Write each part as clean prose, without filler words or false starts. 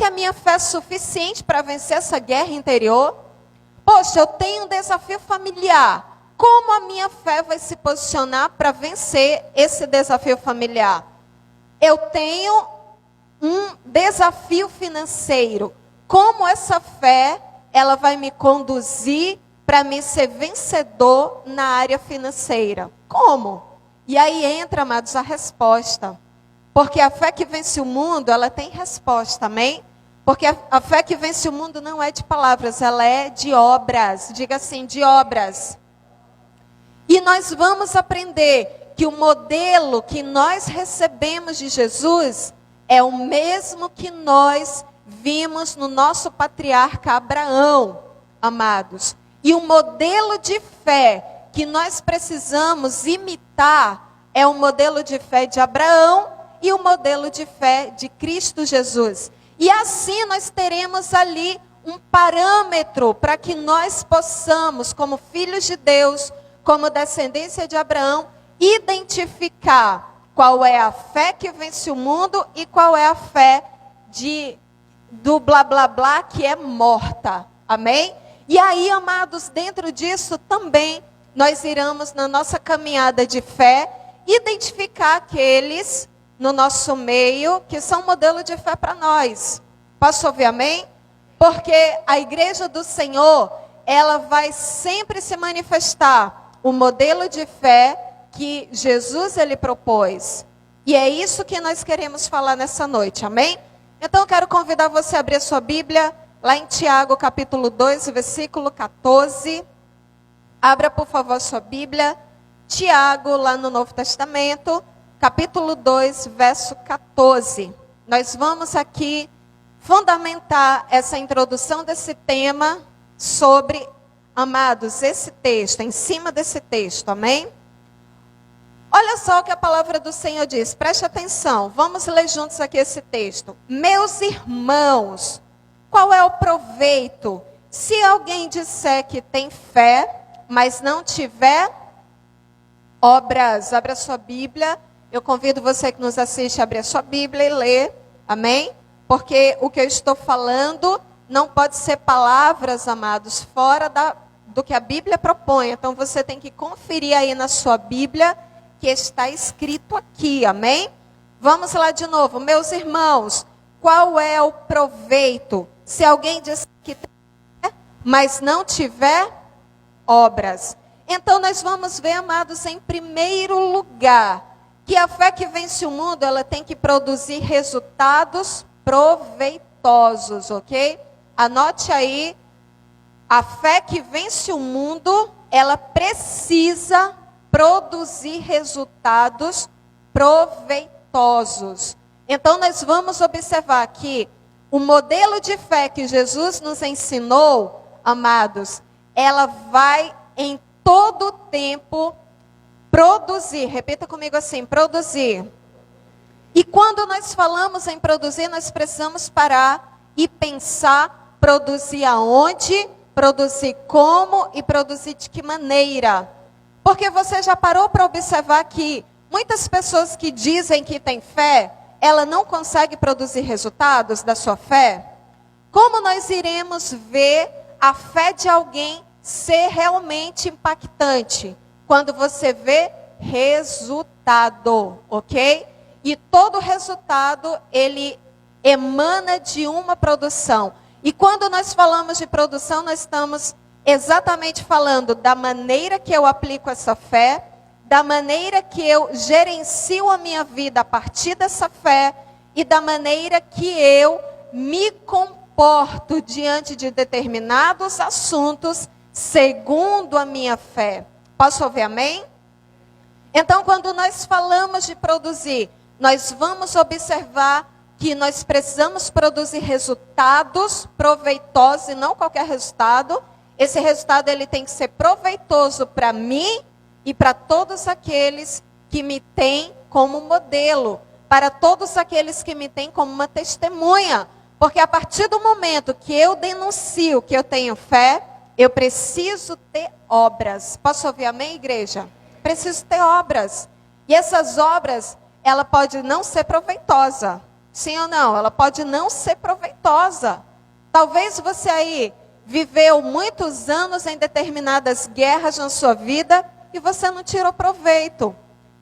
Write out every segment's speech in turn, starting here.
que a minha fé é suficiente para vencer essa guerra interior? Poxa, eu tenho um desafio familiar. Como a minha fé vai se posicionar para vencer esse desafio familiar? Eu tenho um desafio financeiro. Como essa fé, ela vai me conduzir para me ser vencedor na área financeira? Como? E aí entra, amados, a resposta. Porque a fé que vence o mundo, ela tem resposta, amém? Porque a fé que vence o mundo não é de palavras, ela é de obras. Diga assim, de obras. E nós vamos aprender que o modelo que nós recebemos de Jesus é o mesmo que nós vimos no nosso patriarca Abraão, amados. E o modelo de fé que nós precisamos imitar é o modelo de fé de Abraão e o modelo de fé de Cristo Jesus. E assim nós teremos ali um parâmetro para que nós possamos, como filhos de Deus, como descendência de Abraão, identificar qual é a fé que vence o mundo e qual é a fé do blá blá blá que é morta. Amém? E aí, amados, dentro disso também nós iremos na nossa caminhada de fé identificar aqueles no nosso meio que são modelo de fé para nós. Posso ouvir amém? Porque a igreja do Senhor, ela vai sempre se manifestar o modelo de fé que Jesus ele propôs. E é isso que nós queremos falar nessa noite, amém? Então eu quero convidar você a abrir a sua Bíblia, lá em Tiago capítulo 2, versículo 14. Abra por favor a sua Bíblia, Tiago, lá no Novo Testamento, capítulo 2, verso 14. Nós vamos aqui fundamentar essa introdução desse tema sobre, amados, esse texto, em cima desse texto, amém? Olha só o que a palavra do Senhor diz, preste atenção, vamos ler juntos aqui esse texto. Meus irmãos, qual é o proveito se alguém disser que tem fé, mas não tiver obras? Abra sua Bíblia, eu convido você que nos assiste a abrir a sua Bíblia e ler, amém? Porque o que eu estou falando não pode ser palavras, amados, fora do que a Bíblia propõe. Então você tem que conferir aí na sua Bíblia que está escrito aqui, amém? Vamos lá de novo. Meus irmãos, qual é o proveito se alguém diz que tem fé, mas não tiver obras? Então nós vamos ver, amados, em primeiro lugar, que a fé que vence o mundo, ela tem que produzir resultados proveitosos, ok? Anote aí, a fé que vence o mundo, ela precisa produzir resultados proveitosos. Então nós vamos observar que o modelo de fé que Jesus nos ensinou, amados, ela vai em todo o tempo produzir. Repita comigo assim, produzir. E quando nós falamos em produzir, nós precisamos parar e pensar, produzir aonde, produzir como e produzir de que maneira. Porque você já parou para observar que muitas pessoas que dizem que têm fé, ela não consegue produzir resultados da sua fé? Como nós iremos ver a fé de alguém ser realmente impactante? Quando você vê resultado, ok? E todo resultado, ele emana de uma produção. E quando nós falamos de produção, nós estamos exatamente falando da maneira que eu aplico essa fé, da maneira que eu gerencio a minha vida a partir dessa fé e da maneira que eu me comporto diante de determinados assuntos segundo a minha fé. Posso ouvir amém? Então, quando nós falamos de produzir, nós vamos observar que nós precisamos produzir resultados proveitosos e não qualquer resultado. Esse resultado ele tem que ser proveitoso para mim e para todos aqueles que me têm como modelo, para todos aqueles que me têm como uma testemunha. Porque a partir do momento que eu denuncio que eu tenho fé, eu preciso ter obras. Posso ouvir amém, igreja? Preciso ter obras. E essas obras, ela pode não ser proveitosa. Sim ou não? Ela pode não ser proveitosa. proveitosa. Talvez você aí viveu muitos anos em determinadas guerras na sua vida e você não tirou proveito.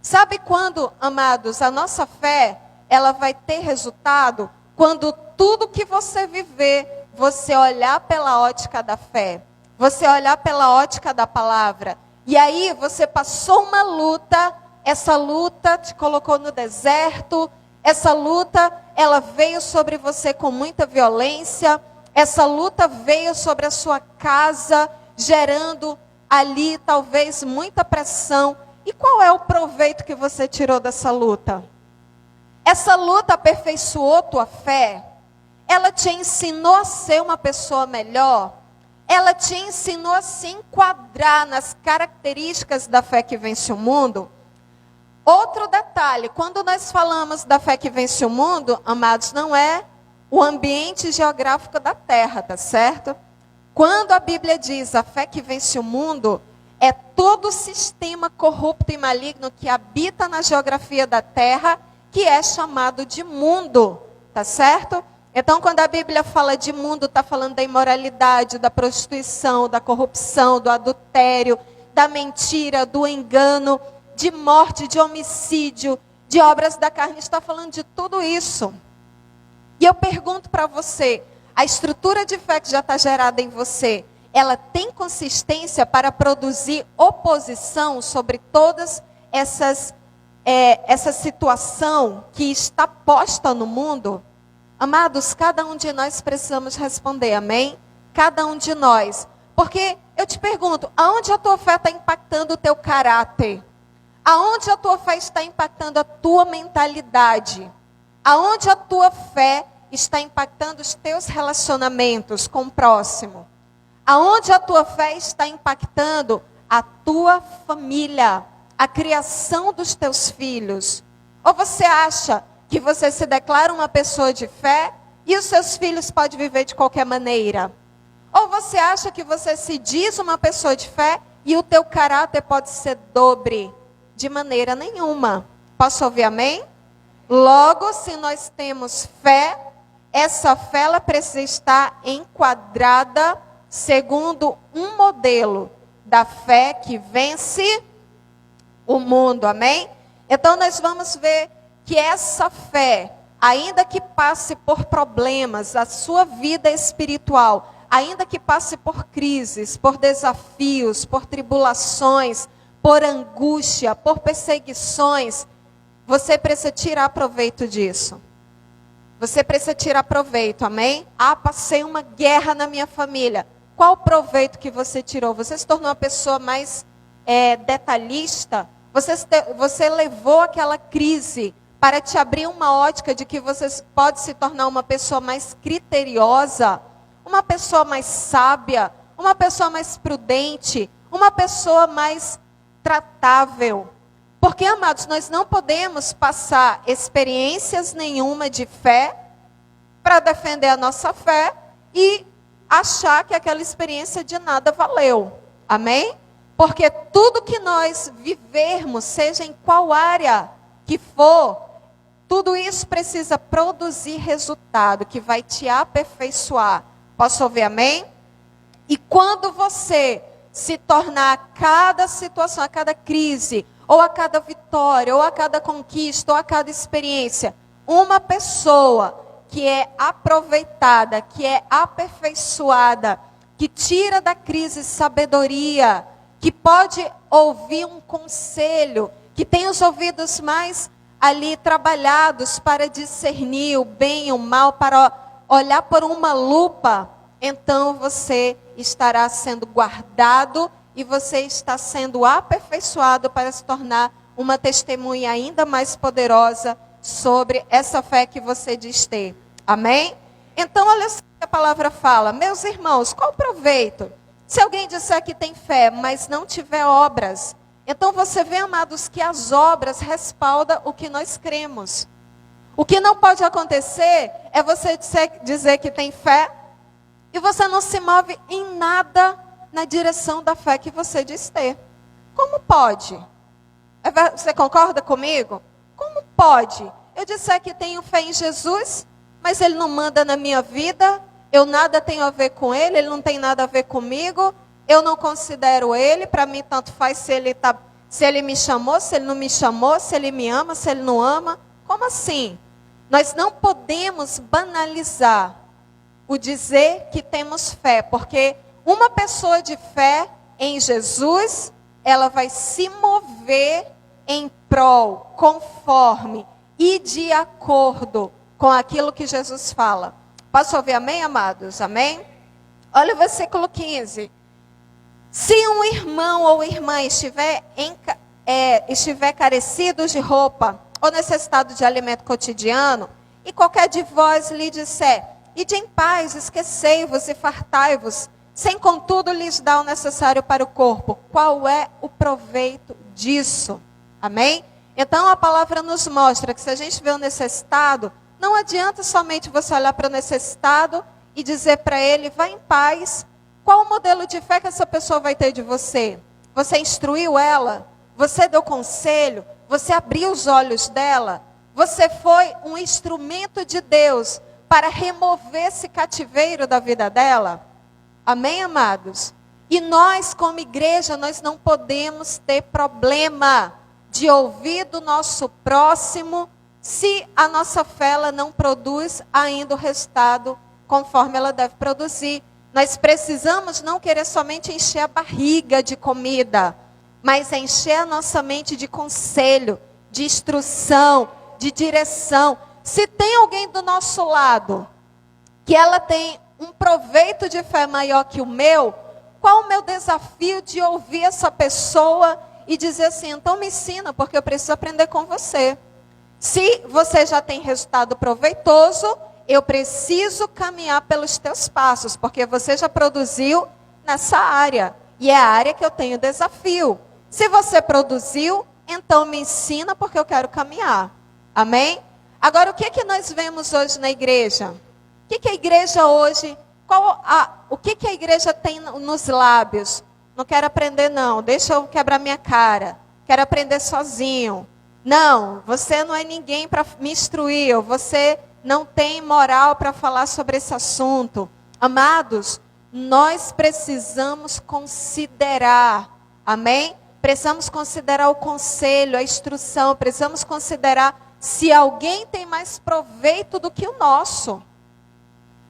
Sabe quando, amados, a nossa fé, ela vai ter resultado? Quando tudo que você viver, você olhar pela ótica da fé. Você olhar pela ótica da palavra. E aí você passou uma luta, essa luta te colocou no deserto, essa luta, ela veio sobre você com muita violência, essa luta veio sobre a sua casa, gerando ali talvez muita pressão. E qual é o proveito que você tirou dessa luta? Essa luta aperfeiçoou tua fé? Ela te ensinou a ser uma pessoa melhor? Ela te ensinou a se enquadrar nas características da fé que vence o mundo? Outro detalhe, quando nós falamos da fé que vence o mundo, amados, não é o ambiente geográfico da terra, tá certo? Quando a Bíblia diz a fé que vence o mundo, é todo o sistema corrupto e maligno que habita na geografia da terra, que é chamado de mundo, tá certo? Então, quando a Bíblia fala de mundo, está falando da imoralidade, da prostituição, da corrupção, do adultério, da mentira, do engano, de morte, de homicídio, de obras da carne, está falando de tudo isso. E eu pergunto para você, a estrutura de fé que já está gerada em você, ela tem consistência para produzir oposição sobre todas essa situação que está posta no mundo? Amados, cada um de nós precisamos responder, amém? Cada um de nós. Porque eu te pergunto, aonde a tua fé está impactando o teu caráter? Aonde a tua fé está impactando a tua mentalidade? Aonde a tua fé está impactando os teus relacionamentos com o próximo? Aonde a tua fé está impactando a tua família, a criação dos teus filhos? Ou você acha que você se declara uma pessoa de fé e os seus filhos podem viver de qualquer maneira? Ou você acha que você se diz uma pessoa de fé e o teu caráter pode ser dobre? De maneira nenhuma. Posso ouvir amém? Logo, se nós temos fé, essa fé ela precisa estar enquadrada segundo um modelo da fé que vence o mundo, amém? Então nós vamos ver que essa fé, ainda que passe por problemas, a sua vida espiritual, ainda que passe por crises, por desafios, por tribulações, por angústia, por perseguições, você precisa tirar proveito disso. Você precisa tirar proveito, amém? Ah, passei uma guerra na minha família. Qual o proveito que você tirou? Você se tornou uma pessoa mais detalhista? Você levou aquela crise para te abrir uma ótica de que você pode se tornar uma pessoa mais criteriosa, uma pessoa mais sábia, uma pessoa mais prudente, uma pessoa mais tratável. Porque, amados, nós não podemos passar experiências nenhuma de fé para defender a nossa fé e achar que aquela experiência de nada valeu. Amém? Porque tudo que nós vivermos, seja em qual área que for, tudo isso precisa produzir resultado que vai te aperfeiçoar. Posso ouvir amém? E quando você se tornar a cada situação, a cada crise, ou a cada vitória, ou a cada conquista, ou a cada experiência, uma pessoa que é aproveitada, que é aperfeiçoada, que tira da crise sabedoria, que pode ouvir um conselho, que tem os ouvidos mais ali trabalhados para discernir o bem e o mal, para olhar por uma lupa, então você estará sendo guardado e você está sendo aperfeiçoado para se tornar uma testemunha ainda mais poderosa sobre essa fé que você diz ter. Amém? Então, olha só o que a palavra fala. Meus irmãos, qual o proveito? Se alguém disser que tem fé, mas não tiver obras, então você vê, amados, que as obras respaldam o que nós cremos. O que não pode acontecer é você dizer que tem fé e você não se move em nada na direção da fé que você diz ter. Como pode? Você concorda comigo? Como pode? Eu disser que tenho fé em Jesus mas ele não manda na minha vida, eu nada tenho a ver com ele não tem nada a ver comigo, eu não considero ele, para mim tanto faz se ele me chamou, se ele não me chamou, se ele me ama, se ele não ama. Como assim? Nós não podemos banalizar o dizer que temos fé, porque uma pessoa de fé em Jesus, ela vai se mover em prol, conforme e de acordo com aquilo que Jesus fala. Posso ouvir amém, amados? Amém? Olha o versículo 15. Se um irmão ou irmã estiver carecido de roupa ou necessitado de alimento cotidiano, e qualquer de vós lhe disser, ide em paz, esquecei-vos e fartai-vos, sem contudo lhes dar o necessário para o corpo, qual é o proveito disso? Amém? Então a palavra nos mostra que se a gente vê o necessitado, não adianta somente você olhar para o necessitado e dizer para ele, vá em paz. Qual o modelo de fé que essa pessoa vai ter de você? Você instruiu ela? Você deu conselho? Você abriu os olhos dela? Você foi um instrumento de Deus para remover esse cativeiro da vida dela? Amém, amados? E nós, como igreja, nós não podemos ter problema de ouvir do nosso próximo se a nossa fé ela não produz ainda o resultado conforme ela deve produzir. Nós precisamos não querer somente encher a barriga de comida, mas encher a nossa mente de conselho, de instrução, de direção. Se tem alguém do nosso lado que ela tem um proveito de fé maior que o meu, qual o meu desafio de ouvir essa pessoa e dizer assim, então me ensina, porque eu preciso aprender com você. Se você já tem resultado proveitoso, eu preciso caminhar pelos teus passos, porque você já produziu nessa área. E é a área que eu tenho desafio. Se você produziu, então me ensina, porque eu quero caminhar. Amém? Agora, o que nós vemos hoje na igreja? O que a igreja hoje, o que a igreja tem nos lábios? Não quero aprender não, deixa eu quebrar minha cara. Quero aprender sozinho. Não, você não é ninguém para me instruir, você não tem moral para falar sobre esse assunto. Amados, nós precisamos considerar, amém? Precisamos considerar o conselho, a instrução, precisamos considerar se alguém tem mais proveito do que o nosso.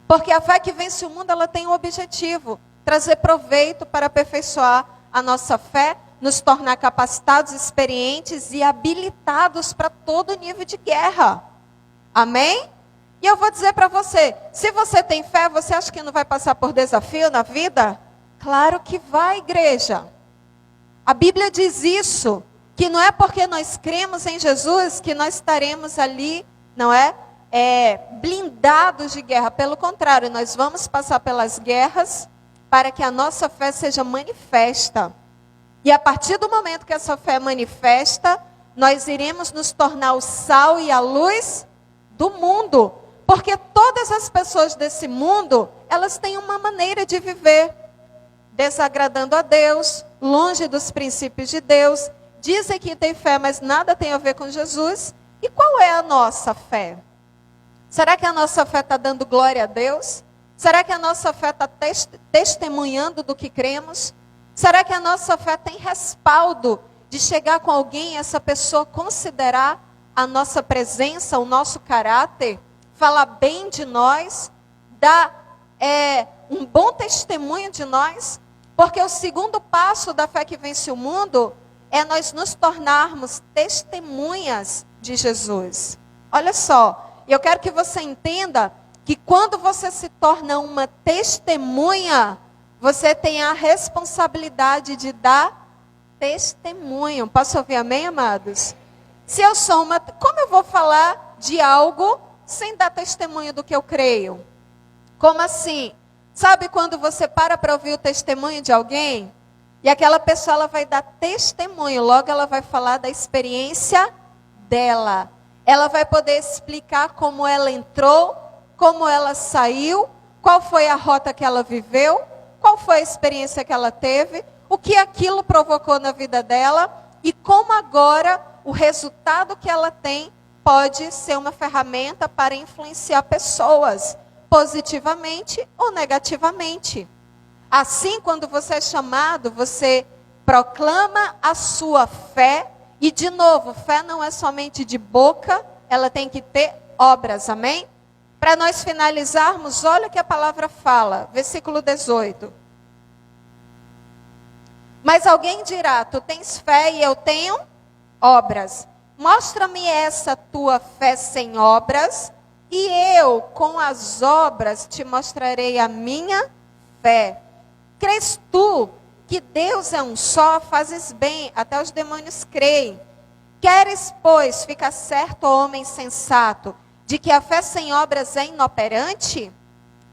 Porque a fé que vence o mundo, ela tem um objetivo, trazer proveito para aperfeiçoar a nossa fé, nos tornar capacitados, experientes e habilitados para todo nível de guerra. Amém? E eu vou dizer para você, se você tem fé, você acha que não vai passar por desafio na vida? Claro que vai, igreja. A Bíblia diz isso, que não é porque nós cremos em Jesus que nós estaremos ali, não é? Blindados de guerra. Pelo contrário, nós vamos passar pelas guerras para que a nossa fé seja manifesta. E a partir do momento que essa fé manifesta, nós iremos nos tornar o sal e a luz do mundo. Porque todas as pessoas desse mundo, elas têm uma maneira de viver, desagradando a Deus, longe dos princípios de Deus. Dizem que tem fé, mas nada tem a ver com Jesus. E qual é a nossa fé? Será que a nossa fé está dando glória a Deus? Será que a nossa fé está testemunhando do que cremos? Será que a nossa fé tem respaldo de chegar com alguém e essa pessoa considerar a nossa presença, o nosso caráter, falar bem de nós, dar um bom testemunho de nós? Porque o segundo passo da fé que vence o mundo é nós nos tornarmos testemunhas de Jesus. Olha só, eu quero que você entenda que quando você se torna uma testemunha, você tem a responsabilidade de dar testemunho. Posso ouvir amém, amados? Se eu sou como eu vou falar de algo sem dar testemunho do que eu creio? Como assim? Sabe quando você para ouvir o testemunho de alguém? E aquela pessoa ela vai dar testemunho, logo ela vai falar da experiência dela. Ela vai poder explicar como ela entrou, como ela saiu, qual foi a rota que ela viveu, qual foi a experiência que ela teve, o que aquilo provocou na vida dela e como agora o resultado que ela tem pode ser uma ferramenta para influenciar pessoas, positivamente ou negativamente. Assim, quando você é chamado, você proclama a sua fé. E, de novo, fé não é somente de boca, ela tem que ter obras, amém? Para nós finalizarmos, olha o que a palavra fala, versículo 18. Mas alguém dirá, tu tens fé e eu tenho obras. Mostra-me essa tua fé sem obras, e eu, com as obras, te mostrarei a minha fé. Crês tu que Deus é um só? Fazes bem, até os demônios creem. Queres, pois, ficar certo, homem sensato, de que a fé sem obras é inoperante?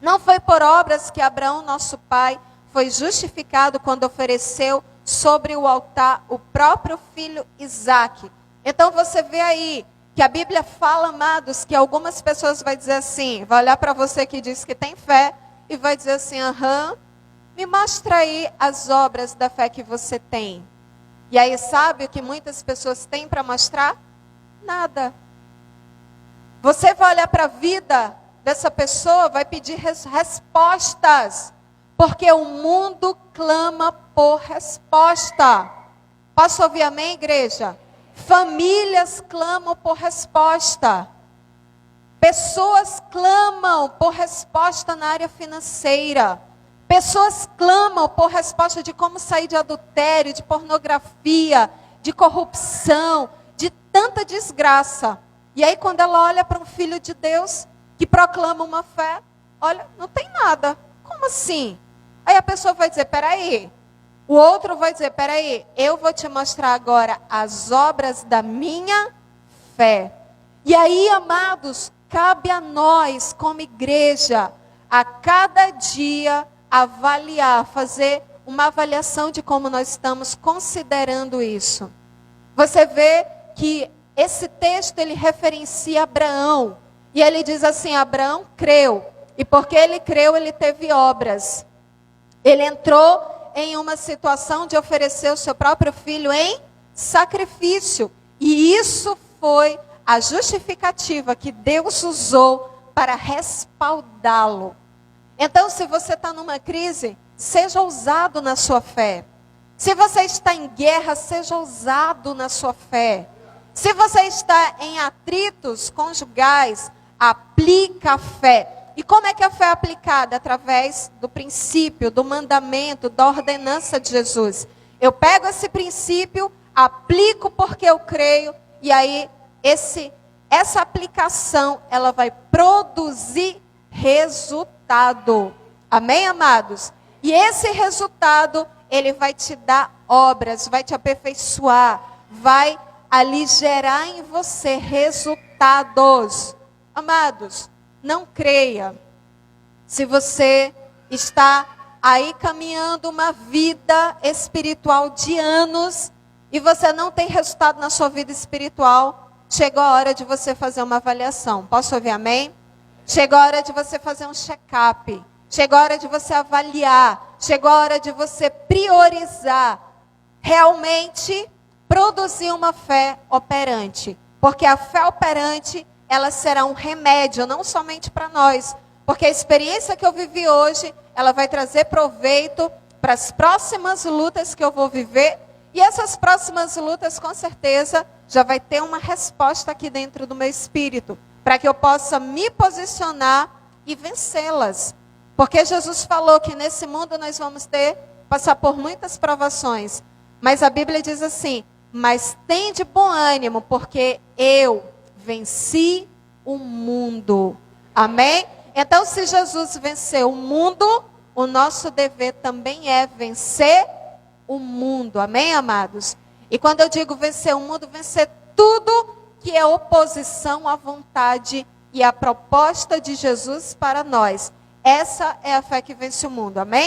Não foi por obras que Abraão, nosso pai, foi justificado quando ofereceu sobre o altar o próprio filho Isaque. Então você vê aí que a Bíblia fala, amados, que algumas pessoas vão dizer assim, vai olhar para você que diz que tem fé e vai dizer assim, me mostra aí as obras da fé que você tem. E aí sabe o que muitas pessoas têm para mostrar? Nada. Você vai olhar para a vida dessa pessoa, vai pedir respostas. Porque o mundo clama por resposta. Posso ouvir amém, igreja? Famílias clamam por resposta. Pessoas clamam por resposta na área financeira. Pessoas clamam por resposta de como sair de adultério, de pornografia, de corrupção, de tanta desgraça. E aí quando ela olha para um filho de Deus que proclama uma fé, olha, não tem nada. Como assim? Aí a pessoa vai dizer, peraí. O outro vai dizer, peraí, eu vou te mostrar agora as obras da minha fé. E aí, amados, cabe a nós, como igreja, a cada dia avaliar, fazer uma avaliação de como nós estamos considerando isso. Você vê que esse texto, ele referencia Abraão. E ele diz assim, Abraão creu. E porque ele creu, ele teve obras. Ele entrou em uma situação de oferecer o seu próprio filho em sacrifício. E isso foi a justificativa que Deus usou para respaldá-lo. Então, se você está numa crise, seja ousado na sua fé. Se você está em guerra, seja ousado na sua fé. Se você está em atritos conjugais, aplica a fé. E como é que a fé é aplicada? Através do princípio, do mandamento, da ordenança de Jesus. Eu pego esse princípio, aplico porque eu creio, e aí essa aplicação, ela vai produzir resultado. Amém, amados? E esse resultado, ele vai te dar obras, vai te aperfeiçoar, vai ali gerar em você resultados. Amados, não creia. Se você está aí caminhando uma vida espiritual de anos e você não tem resultado na sua vida espiritual, chegou a hora de você fazer uma avaliação. Posso ouvir amém? Chegou a hora de você fazer um check-up. Chegou a hora de você avaliar. Chegou a hora de você priorizar. Realmente produzir uma fé operante. Porque a fé operante, ela será um remédio, não somente para nós. Porque a experiência que eu vivi hoje, ela vai trazer proveito para as próximas lutas que eu vou viver. E essas próximas lutas, com certeza, já vai ter uma resposta aqui dentro do meu espírito. Para que eu possa me posicionar e vencê-las. Porque Jesus falou que nesse mundo nós vamos passar por muitas provações. Mas a Bíblia diz assim, mas tende bom ânimo, porque eu venci o mundo. Amém? Então, se Jesus venceu o mundo, o nosso dever também é vencer o mundo. Amém, amados? E quando eu digo vencer o mundo, vencer tudo que é oposição à vontade e à proposta de Jesus para nós. Essa é a fé que vence o mundo. Amém?